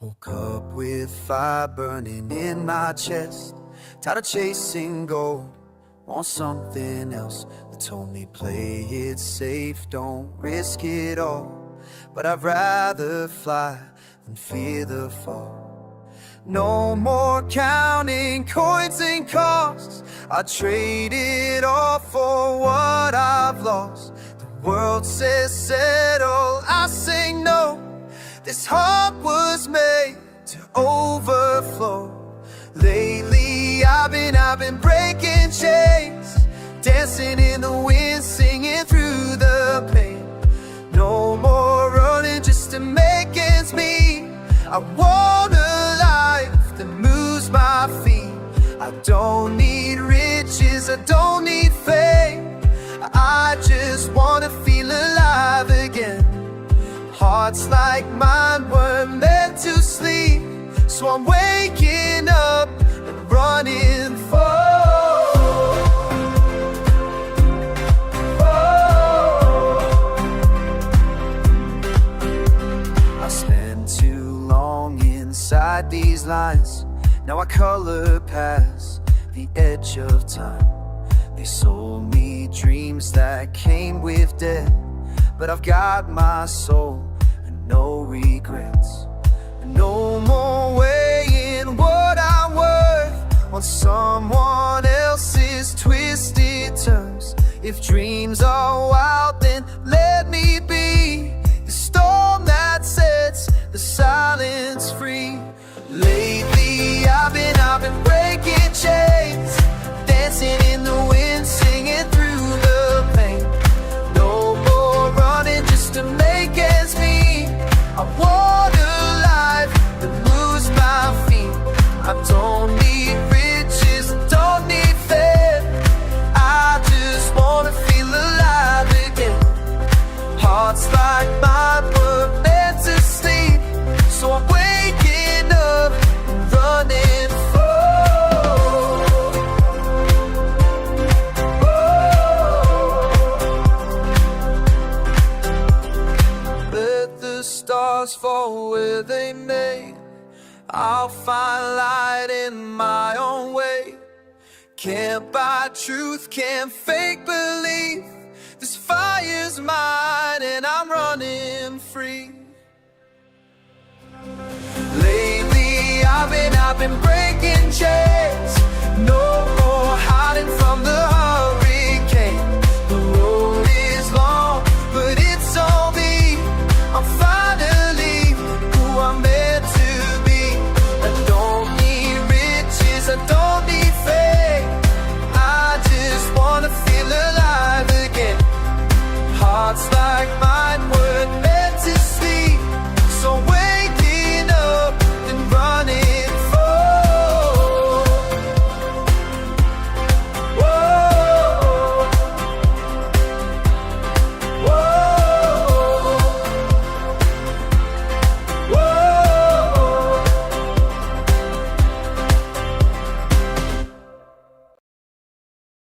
Woke up with fire burning in my chest, tired of chasing gold, want something else. They told me play it safe, don't risk it all, but I'd rather fly than fear the fall. No more counting coins and costs, I trade it all for what I've lost. The world says settle, I say no. This heart was made to overflow. Lately I've been breaking chains, dancing in the wind, singing through the pain. No more running just to make ends meet. I want a life that moves my feet. I don't need riches, I don't need fame, I just wanna feel alive again. Hearts like mine were meant to sleep, so I'm waking up and running I spent too long inside these lines, now I color past the edge of time. They sold me dreams that came with death, but I've got my soul and no regrets. No more weighing what I'm worth on someone else's twisted terms. If dreams are wild, then let me be the storm that sets the silence free. Lately I've been breaking chains, dancing in the wind, singing through the pain. No more running just to make ends meet. I want a life that moves my feet. I don't need riches, I don't need fame, I just wanna feel alive again. Hearts like mine were meant to sleep, so I'm waking up and running stars fall where they may. I'll find light in my own way. Can't buy truth, can't fake belief. This fire's mine and I'm running free. Lately I've been breaking chains,